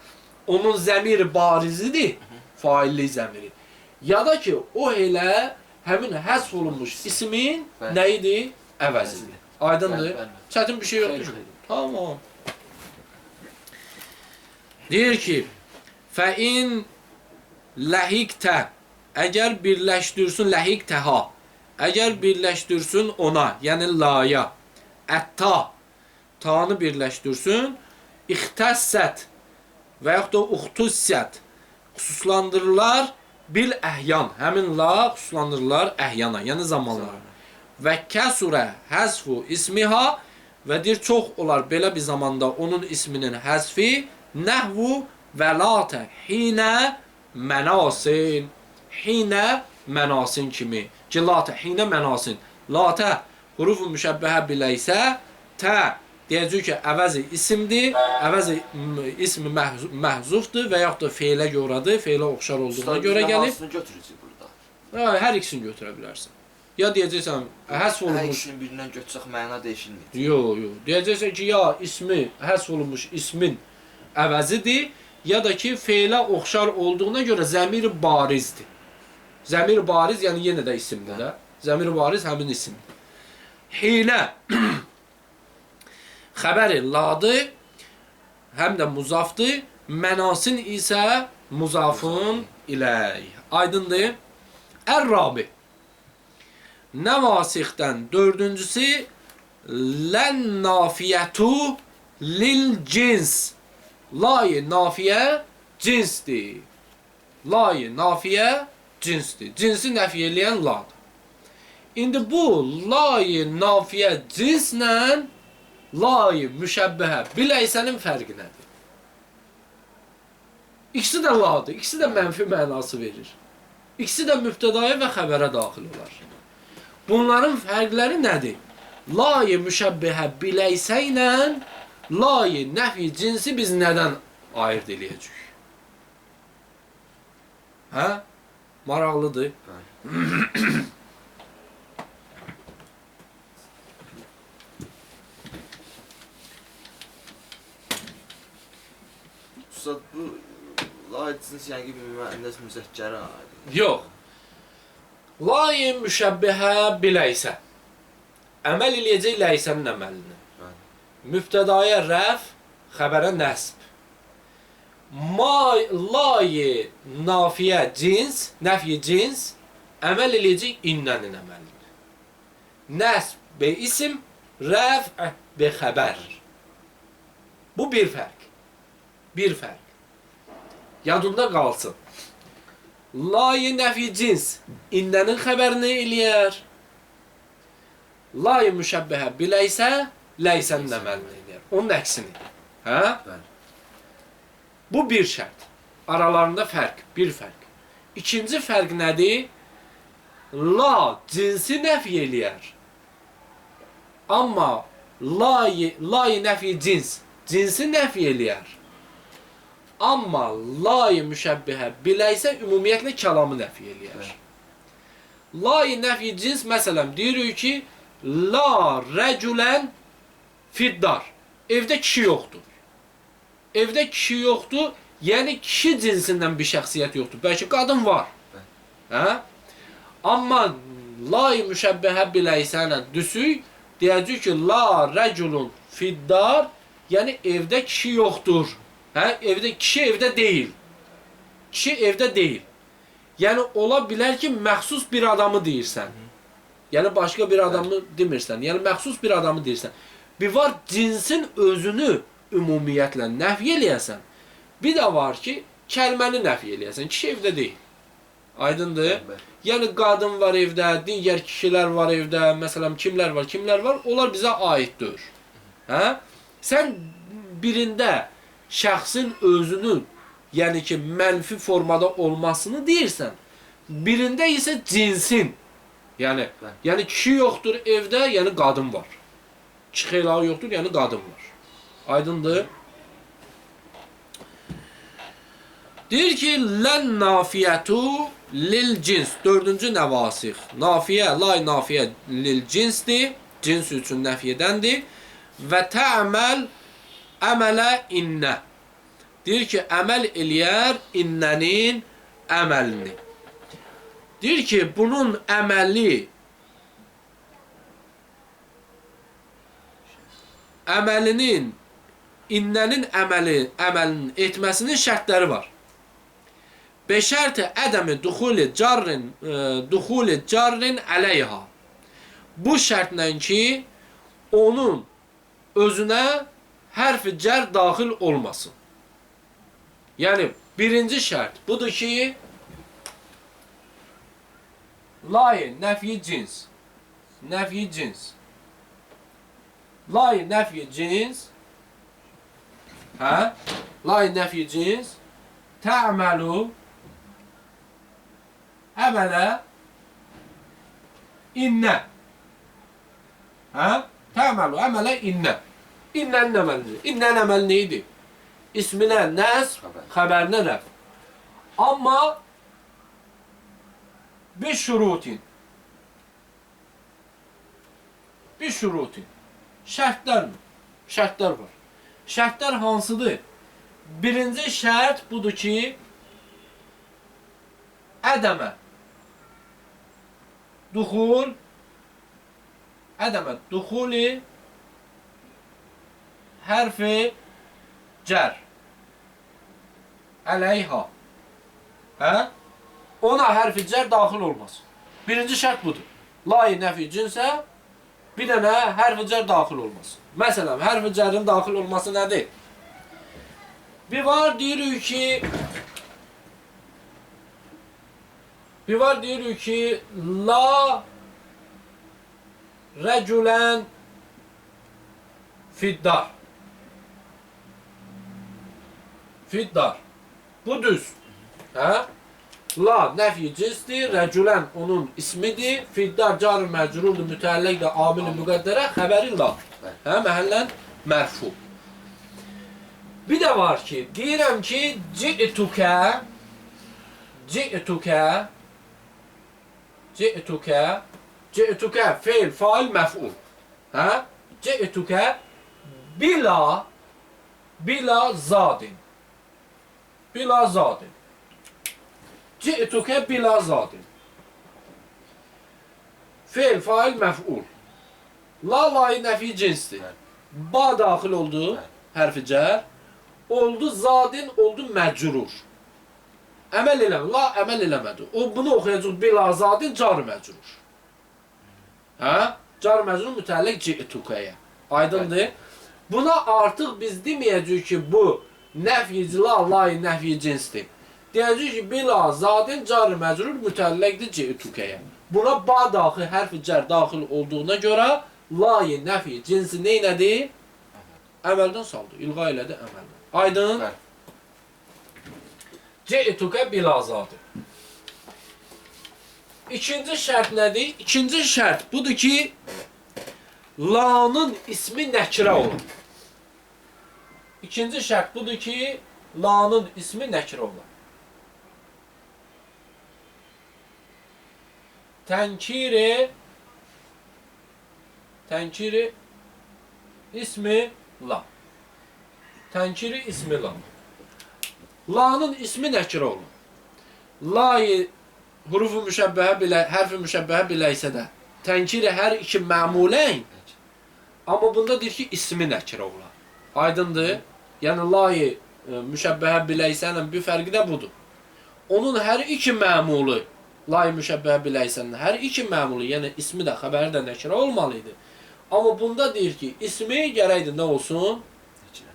onun zəmiri barizidir, faillik zəmiri. Ya da ki, o elə həmin həsf olunmuş ismin nə idi? Əvəzidir. Aydındır? Çətin bir şey yoxdur. Tamam. Deyir ki, fəin ləhikdə, əgər birləşdirsin ləhikdəha, əgər birləşdirsin ona, yəni laya, ətta, tanı birləşdirsin, ixtəssət, və yaxud da uxtussət xüsuslandırırlar bil əhyan. Həmin la xüsuslandırırlar əhyana, yəni zamanlara. Və kəsurə həzfu ismiha və deyir, çox olar belə bir zamanda onun isminin həzfi nəhvu və latə hinə mənasin. Hinə mənasin kimi. Ki, latə, hinə mənasin. Latə hurufu müşəbbəhə bilə isə tə deyəcək ki, əvəzi isimdir, əvəzi ismi məhzufdur və yaxud da feylə görədir, feylə oxşar olduğuna görə gəlib. Hansını götürücü burada? Hər ikisini götürə bilərsən. Ya deyəcəksən, həsf olunmuş... Hər ikisini birindən götürsək məna dəyişilmir. Yox. Deyəcəksən ki, ya ismi, həsf olunmuş ismin əvəzidir, ya da ki, feylə oxşar olduğuna görə zəmir barizdir. Zəmir bariz, yəni yenə də isimdir də. Zəmir bariz həmin isimdir. Hinə xəbəri ladır, həm də muzafdır. Mənasin isə muzafın iləyh. Aydındır. Ər-rabi. Nəvasixdən dördüncüsü lən nafiyyətu lil cins. Layı nafiyə cinsdir. Layı nafiyə cinsdir. Cinsi nəfiyə eləyən ladır. İndi bu layı nafiyə cinslə layı müşəbbəhə biləysənin fərqi nədir? İkisi də ladır, ikisi də mənfi mənası verir. İkisi də mübtədaya və xəbərə daxil olar. Bunların fərqləri nədir? Layı müşəbbəhə biləysə ilə layı nəfi cinsi biz nədən ayırt eləyəcəyik? Hə? Maraqlıdır. Ustad, bu layidsiniz yəni ki, bir müənnəs müzəkkərə aid. Yox. Layı müşəbbihə biləysə. Əməl eləyəcək ləyisənin əməlini. Mübtədaya rəf, xəbərə nəsb. Layı nafiyə cins, nəfiyə cins, əməl eləyəcək innənin əməlini. Nəsb be isim, rəf be xəbər. Bu bir fərq. Bir fərq. Yadında qalsın. Layı nəfi cins innənin xəbərini eləyər. Layı müşəbbəhə biləysə, ləyisənin əməlini eləyər. Onun əksini. Hə? Bu bir şərt. Aralarında fərq, bir fərq. İkinci fərq nədir? La cinsi nəfi eləyər. Amma layı nəfi cins, cinsi nəfi eləyər. Amma layı müşəbbihə biləysə ümumiyyətlə kəlamı nəfi eləyər. Layı nəfi cins, məsələn, deyirik ki, la rəculən fiddar. Evdə kişi yoxdur. Evdə kişi yoxdur, yəni kişi cinsindən bir şəxsiyyət yoxdur. Bəlkə qadın var. Hə? Amma layı müşəbbihə biləysə düşük, deyəcək ki, la rəculun fiddar, yəni evdə kişi yoxdur. Hə? Kişi evdə deyil. Kişi evdə deyil. Yəni, ola bilər ki, məxsus bir adamı deyirsən. Yəni, başqa bir adamı demirsən. Yəni, məxsus bir adamı deyirsən. Bir var, cinsin özünü ümumiyyətlə nəfi eləyəsən. Bir də var ki, kəlməni nəfi eləyəsən. Kişi evdə deyil. Aydındır? Yəni, qadın var evdə, digər kişilər var evdə, məsələn, kimlər var, onlar bizə aiddir. Hə? Sən birində şəxsin özünün, yəni ki, mənfi formada olmasını deyirsən, birində isə cinsin, yəni kişi yoxdur evdə, yəni qadın var. Kişi xeylağı yoxdur, yəni qadın var. Aydındır? Deyir ki, lən nafiyyətu lil cins, dördüncü nəvasix. Nafiyə, lay nafiyə lil cinsdir, cins üçün nəfiyyədəndir. Və tə'məl əmələ innə. Deyir ki, əməl eləyər innənin əməlini. Deyir ki, bunun əməli, innənin əməlinin etməsinin şərtləri var. Beşərti ədəmi duxuli carrin əleyha. Bu şərtlə ki, onun özünə hərf-i cər daxil olmasın. Yani birinci şart budur ki layı nefi cins. Nefi cins. Layı nefi cins. Ha? Layı nefi cins. Ta'melu amele inne. Ha? Ta'melu amele inne. İnnen emelidir. İnnen emel neydi? İsmine nes, haberine ref. Ama bir şurutin. Bir şurutin. Şərtlər mi? Şərtlər var. Şərtlər hansıdır? Birinci şərt budur ki, ədəmə duxuli hərfi cər əleyha. Hə? Ona hərfi cər daxil olmasın. Birinci şərt budur. Layı nəfi cinsə bir dənə hərf-i cər daxil olmasın. Məsələn, hərf-i cərin daxil olması nədir? Bir var deyirik ki, la rəculən fiddar. Fiddar. Bu düz. Hə? La nəfi cinsdir, rəculən onun ismidir, fiddar car-ı məcrurdur, mütəlləqdir, amil-i müqəddərə, xəbəri la. Hə, məhəllən mərfu. Bir də var ki, deyirəm ki, ci'tukə, feil, fail, məf'ul. Hə? Ci'tukə bila zadin. Bila zadin. Ci'tuke bila zadin. Feil, fail, məf'ul. La layı nəfi cinsdir. Ba daxil oldu, hərfi cər. Oldu zadin, oldu məcrur. Əməl eləmə, la əməl eləmədi. O, bunu oxuyacaq bila zadin, car məcrur. Hə? Car məcrur mütəlləq ci'tukəyə. Aydındır. Buna artıq biz deməyəcək ki, bu nəfyici la layı nəfi cinsdir. Deyəcək ki, bila zadin car məcrur mütəlləqdir ci'tukəyə. Buna ba daxil, hərf-i cər daxil olduğuna görə layı nəfi cinsi neynədir? Əməldən saldı. İlğa elədi əməldən. Aydın? Ci'tukə bila zadin. İkinci şərt nədir? İkinci şərt budur ki, la'nın ismi nəkirə olur. İkinci şərt budur ki, la'nın ismi nəkirə olur. Tənkiri ismi la. Tənkiri ismi la. La'nın ismi nəkirə olur. La'yı hurufu müşəbbəhə bilə, hərfi müşəbbəhə bilə isə də tənkiri hər iki məmuləyn, amma bunda deyir ki, ismi nəkirə olar. Aydındır? Yəni la'yı müşəbbəhə bilə isə bir fərqi də budur. Onun hər iki məmulu lay müşəbbəhə biləysən, hər iki məmulu, yəni ismi də, xəbəri də nəkirə olmalıydı. Amma bunda deyir ki, ismi gərəkdir nə olsun?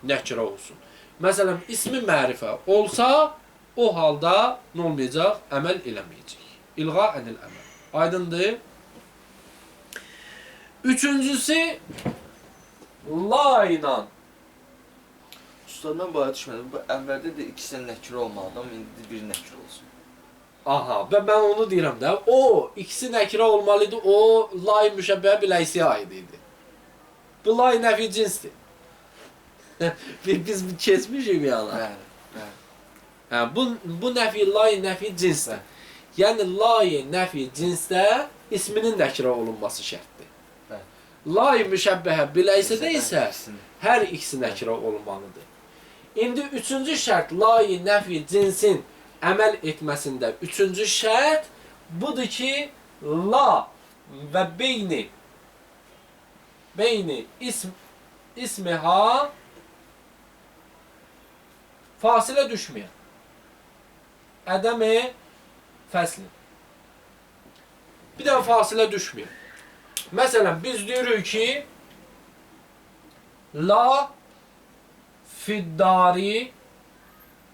Nəkirə olsun. Məsələn, ismi mərifə olsa, o halda nə olmayacaq? Əməl eləməyəcək. İlğa ənil əməl. Aydındır? Üçüncüsü, la ilə. Usta, mən baya düşmədim. Bu əvvəldə də ikisindən nəkir olmalıdır, amma indi biri nəkir olsun. Aha, və mən onu deyirəm də, o, ikisi nəkirə olmalıydı, o, lay müşəbbəhə biləysiyə aid idi. Bu lay nəfi cinsdir. Biz keçmişik yana. Bəli. Bu nəfi, lay nəfi cinsdir. Yəni, lay nəfi cinsdə isminin nəkirə olunması şərtdir. Lay müşəbbəhə biləysidə isə hər ikisi nəkirə olmalıdır. İndi üçüncü şərt, lay nəfi cinsin əməl etməsində üçüncü şərt budur ki, la və beyni ismiha fasilə düşməyən. Ədəmi fəslin. Bir də fasilə düşməyən. Məsələn, biz deyirik ki, la fiddari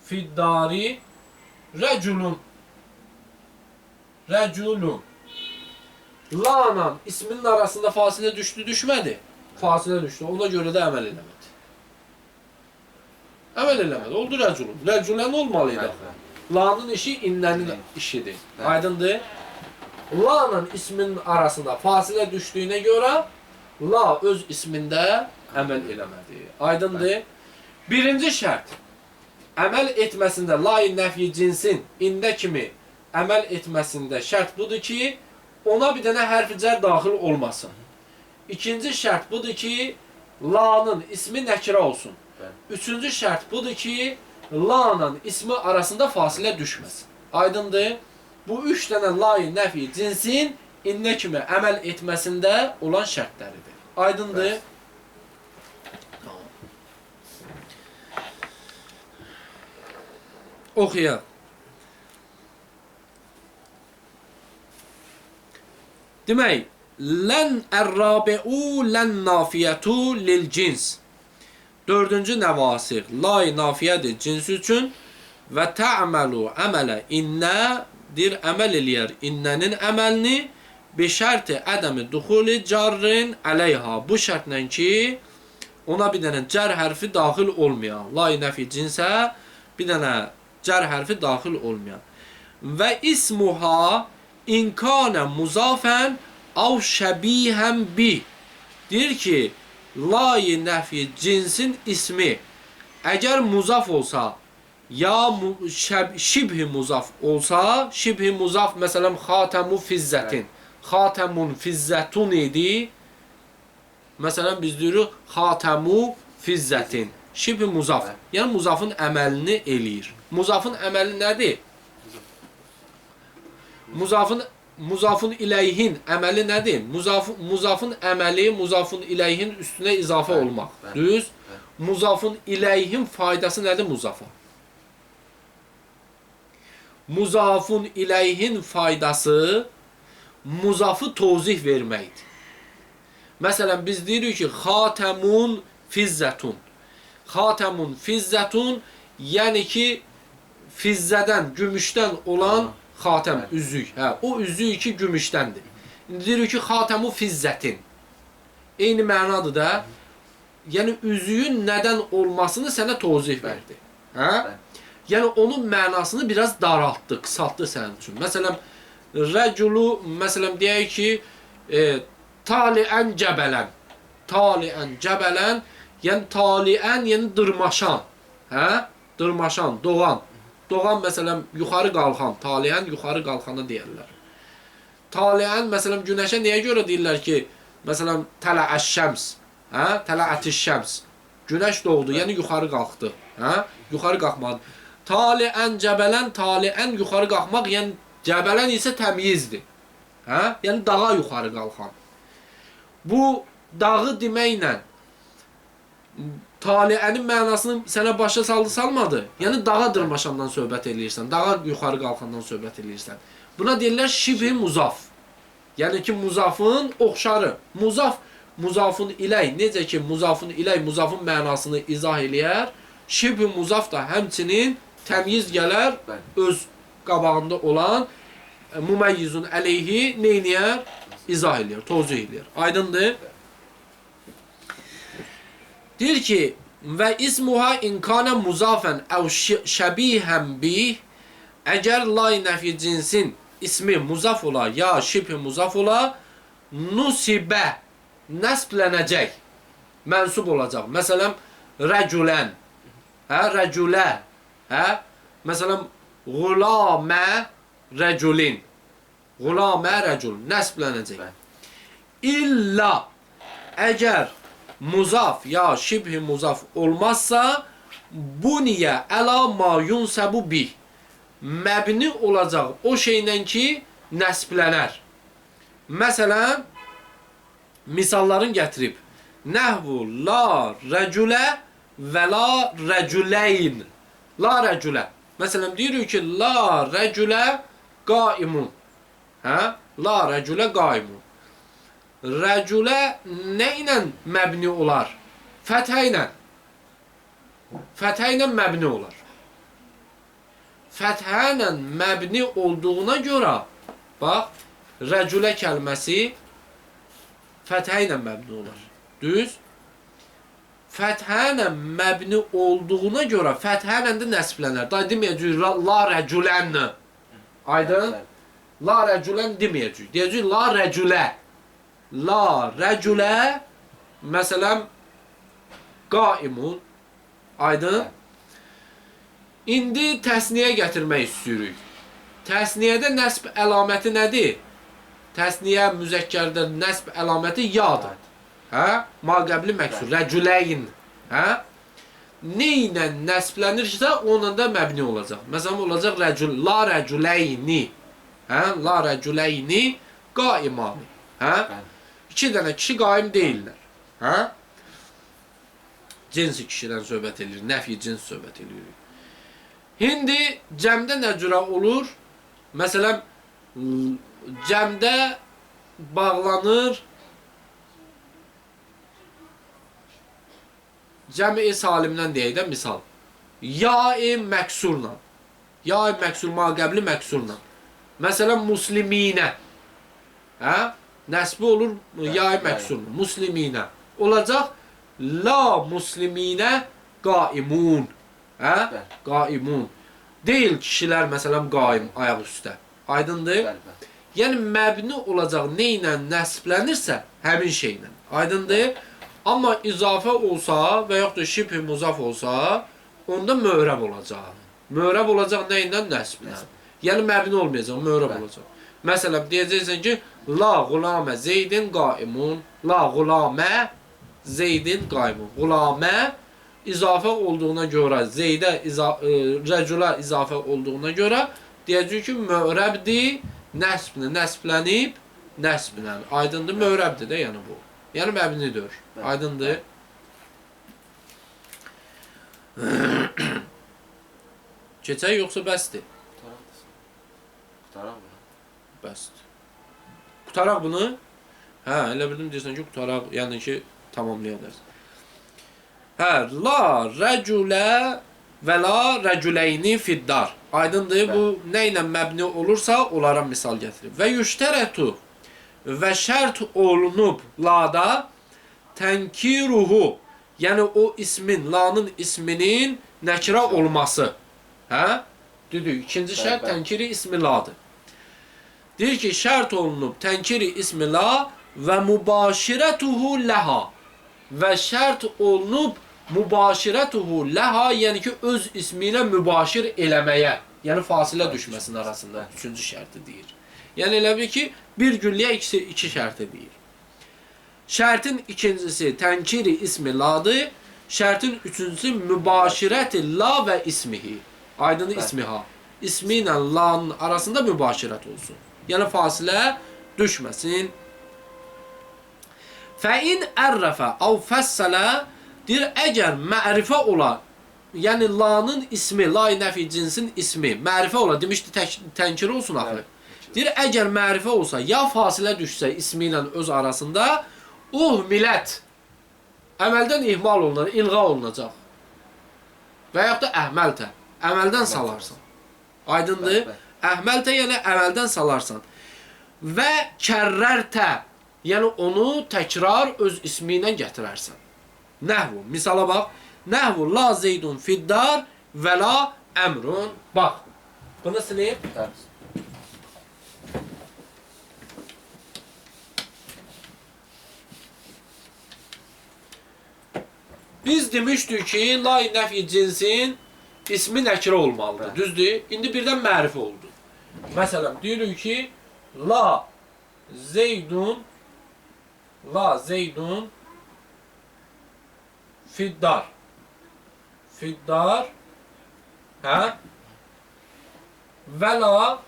fiddari rəculun. Rəculun. La'la isminin arasında fasilə düşdü, düşmədi? Fasilə düşdü. Ona görə də əməl eləmədi. Əməl eləmədi. Oldu rəculun. Rəculən olmalıydı. La'nın işi innənin işidir. Aydındır? La'la isminin arasında fasilə düşdüyünə görə La öz ismində əməl eləmədi. Aydındır? Birinci şərt. Əməl etməsində la-i nəfi cinsin ində kimi əməl etməsində şərt budur ki, ona bir dənə hərf-i cər daxil olmasın. İkinci şərt budur ki, la'nın ismi nəkirə olsun. Üçüncü şərt budur ki, la'nın ismi arasında fasilə düşməsin. Aydındır? Bu üç dənə la-i nəfi cinsin ində kimi əməl etməsində olan şərtləridir. Aydındır? Tamam. Oxuyaq. Demək, lən ər-rabi'u lən nafiyyətu lil cins. Dördüncü nəvasix, la-i nafiyyədir cins üçün və tə'məlu əmələ innədir, əməl eləyər innənin əməlini bi şərti ədəmi duxuli carrin əleyha. Bu şərtlə ki, ona bir dənə cər hərfi daxil olmayan, la-i nəfi cinsə bir dənə cər hərfi daxil olmayan. Və ismuha İnkânə muzafən av şəbihən bi. Deyir ki, la-i nəfi cinsin ismi əgər muzaf olsa, ya şibhi muzaf olsa, şibhi muzaf məsələn xatəmu fizzətin, xatəmun fizzətun idi. Məsələn biz deyirik xatəmu fizzətin, şibhi muzaf. Yəni muzafın əməlini eləyir. Muzafın əməli nədir? Muzafın iləyhin əməli nədir? Muzafın əməli muzafın iləyhin üstünə izafə olmaq. Düz? Muzafın iləyhin faydası nədir muzafa? Muzafın iləyhin faydası muzafı tozih verməkdir. Məsələn biz deyirik ki, xatəmun fizzətun. Xatəmun fizzətun, yəni ki, fizzədən, gümüşdən olan xatəm, üzük. Hə, o üzük ki, gümüşdəndir. İndi deyirik ki, xatəmu fizzətin. Eyni mənadır da. Yəni, üzüyün nədən olmasını sənə tozih verdi. Hə? Yəni, onun mənasını biraz daraltdı, qısaltdı sənin üçün. Məsələn, rəculu, məsələn, deyək ki, taliən cəbələn. Taliən cəbələn, yəni taliən, yəni dırmaşan. Hə? Dırmaşan, doğan. Doğan, məsələn, yuxarı qalxan, taliən yuxarı qalxana deyərlər. Taliən, məsələn, günəşə nəyə görə deyirlər ki, məsələn, tələəş-şəms, hə? Tələətiş-şəms. Günəş doğdu, yəni yuxarı qalxdı, hə? Yuxarı qalxmadı. Taliən cəbələn, taliən yuxarı qalxmaq, yəni cəbələn isə təmyizdir, hə? Yəni dağa yuxarı qalxan. Bu dağı deməklə taliənin mənasını sənə başa salmadı. Yəni dağa dırmaşandan söhbət eləyirsən, dağa yuxarı qalxandan söhbət eləyirsən. Buna deyirlər şibhi muzaf. Yəni ki, muzafın oxşarı. Muzaf, muzafın iləy. Necə ki, muzafın iləy, muzafın mənasını izah eləyər. Şibhi muzaf da həmçinin təmyiz gələr, öz qabağında olan müməyyizun əleyhi neyniyər? İzah eləyər, tozih eləyər. Aydındır? Deyir ki, və ismuha inkana muzafən əv şəbihən bih, əgər la-i nəfi cinsin ismi muzaf ola, ya şibhi muzaf ola, nusibə, nəsblənəcək, mənsub olacaq. Məsələn, rəculən, hə, rəculə, hə, məsələn,ğulamə rəculin,ğulamə rəcul, nəsblənəcək. İlla, əgər muzaf ya şibhi muzaf olmazsa buniyə əla ma yunsəbu bih, məbni olacaq o şeylə ki nəsblənər. Məsələn, misalların gətirib nəhvu la rəculə və la rəculəyn. La rəculə. Məsələn, deyirik ki, la rəculə qaimun. Hə? La rəculə qaimun. Rəculə nə ilə məbni olar? Fəthə ilə. Fəthə ilə məbni olar. fəthə ilə məbni olduğuna görə, bax, rəculə kəlməsi fəthə ilə məbni olar. Düz? Fəthə ilə məbni olduğuna görə fəthə ilə də nəsblənər. Day deməyəcək la rəculən. Aydın? La rəculən deməyəcək. Deyəcək la rəculə. La rəculə məsələn qaimun. Aydın? İndi təsniyə gətirmək istəyirik. Təsniyədə nəsb əlaməti nədir? Təsniyə müzəkkərdə nəsb əlaməti yadır. Hə? Maqəbli məksur. Rəculəyin. Hə? Nə ilə nəsblənirsə, onunla da məbni olacaq. Məsələn, olacaq la rəculəyni. Hə? La rəculəyni qaimani. Hə? İki dənə kişi qaim deyirlər. Hə? Cinsi kişidən söhbət edilir. Nəfi cins söhbət edilir. İndi cəmdə nə cürə olur? Məsələn, cəmdə bağlanır cəmi salimdən deyək də misal. Ya-i məksurla. Ya-i məksur, maqəbli məksurla. Məsələn, musliminə. Hə? Nəsbi olur ya-i məksurla. Musliminə. Olacaq la musliminə qaimun. Hə? Qaimun. Deyil kişilər məsələn qaim ayaq üstə. Aydındır? Yəni məbni olacaq nə ilə nəsblənirsə həmin şeylə. Aydındır? Amma izafə olsa və yaxud da şibh muzaf olsa, onda möhrəb olacaq. Möhrəb olacaq nə ilə? Nəsblə. Yəni məbni olmayacaq, möhrəb olacaq. Məsələn, deyəcəksən ki, la qulamə zeydin qaimun, la qulamə zeydin qaimun. Qulamə izafə olduğuna görə, zeydə rəcula izafə olduğuna görə deyəcək ki, möhrəbdir, nəsblənib, nəsblən. Aydındır, möhrəbdir də yəni bu. Yəni məbnidir. Aydındır. Keçək yoxsa bəsdir? Qutaraq bunu. Bəsdir. Qutaraq bunu? Hə, elə bildim deyirsən ki, qutaraq, yəni ki, tamamlayacaqsın. Hə, la rəculə və la rəculəyni fiddar. Aydındır, bu nə ilə məbni olursa, onlara misal gətirir. Və yüştərətu və şərt olunub lada tənkiruhu, yəni o ismin, lanın isminin nəkirə olması. Hə? Düdür, ikinci şərt tənkiri ismi ladır. Deyir ki, şərt olunub tənkiri ismi la və mübaşirətuhu ləha. Və şərt olunub mübaşirətuhu ləha, yəni ki, öz ismi ilə mübaşir eləməyə, yəni fasilə düşməsin arasında. Üçüncü şərti deyir. Yəni elə bir ki, bir gülliyə iki şərti deyir. Şərtin ikincisi tənkiri ismi ladır, şərtin üçüncüsü mübaşirəti la və ismihi. Aydın ismiha. İsmi ilə la'nın arasında mübaşirət olsun. Yəni fasilə düşməsin. Fəin ərrəfə av fəssələ deyir, əgər mərifə ola, yəni la'nın ismi, la-i nəfi cinsin ismi, mərifə ola, demişdi tənkir olsun axı. Deyir, əgər mərifə olsa, ya fasilə düşsə ismi ilə öz arasında, millət əməldən ihmal olunur, ilğa olunacaq. Və yaxud da əhməltə, əməldən salarsan. Aydındır? Əhməltə, yəni əməldən salarsan. Və kərrərtə, yəni onu təkrar öz ismi ilə gətirərsən. Nəhvu, misala bax. Nəhvu la zeydun fiddar və la əmrun. Bax, bunu sileyim. Biz demişdik ki, la-i nəfi cinsin ismi nəkirə olmalıdır. Düzdür? İndi birdən mərifə oldu. Məsələn, deyirik ki, la zeydun fiddar. Fiddar, hə? Və la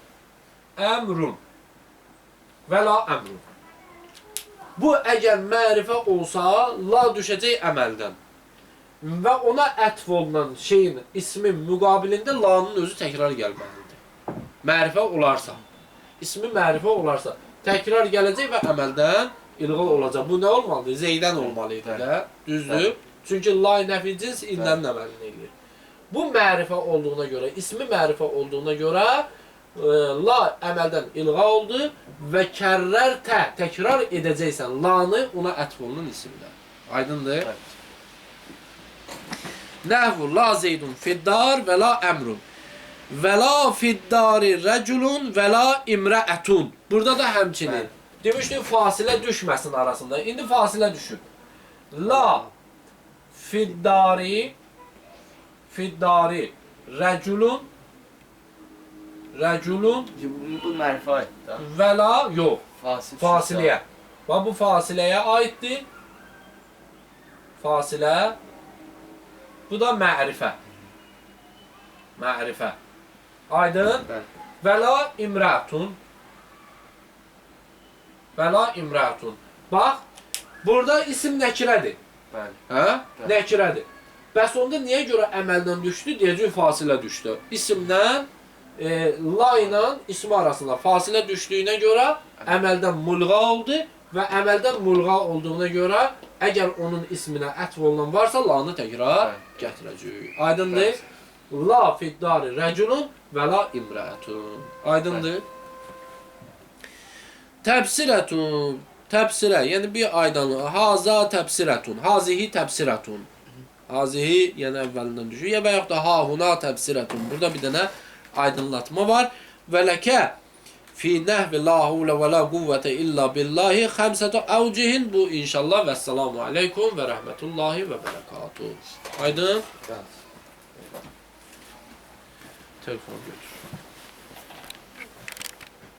əmrun. Və la əmrun. Bu əgər mərifə olsa, la düşəcək əməldən. Və ona ətv olunan şeyin, ismin müqabilində la'nın özü təkrar gəlməlidir. Mərifə olarsa, ismi mərifə olarsa, təkrar gələcək və əməldən ilğə olacaq. Bu nə olmalıdır? Zeydən olmalıydı da. Düzdür? Çünki la-i nəfi cins illərin əməlini edir. Bu mərifə olduğuna görə, ismi mərifə olduğuna görə la əməldən ilğa oldu və kərrər təkrar edəcəksən lanı ona ətf olunan isimlər. Aydındır? Evet. Nəhvu la zeydun fiddar və la əmrun və la fiddari rəculun və la imrəətun. Burada da həmçinin demişdik fasilə düşməsin arasında. İndi fasilə düşüb. La fiddari rəculun Bu mərifə aiddir da. və la yox. Fasiləyə. Və bu fasiləyə aiddir. Fasilə. Bu da mərifə. Mərifə. Aydın? Və la imrətun. Və la imrətun. Bax, burada isim nəkirədir. Bəli. Hə? Nəkirədir. Bəs onda niyə görə əməldən düşdü? Deyəcək fasilə düşdü. İsimdən la ilə ismi arasında fasilə düşdüyünə görə əməldən mulğa oldu və əməldən mulğa olduğuna görə əgər onun isminə ətv olunan varsa lanı təkrar gətirəcək. Aydındır? La fiddari rəculun və la imrəətun. Aydındır? Təbsirətun. Təbsirə, yəni bir aydanı. Haza təbsirətun. Hazihi təbsirətun. Hazihi, yəni əvvəlindən düşür. Ya və yaxud da hahuna təbsirətun. Burada bir dənə aydınlatma var. Və ləkə fi nəhvi la huvlə və la quvvətə illa billahi xəmsətə əvcihin. Bu inşallah. Vəssalamu aleykum və rəhmətullahi və bərəkatuhu. Aydın? Evet. Telefon götür.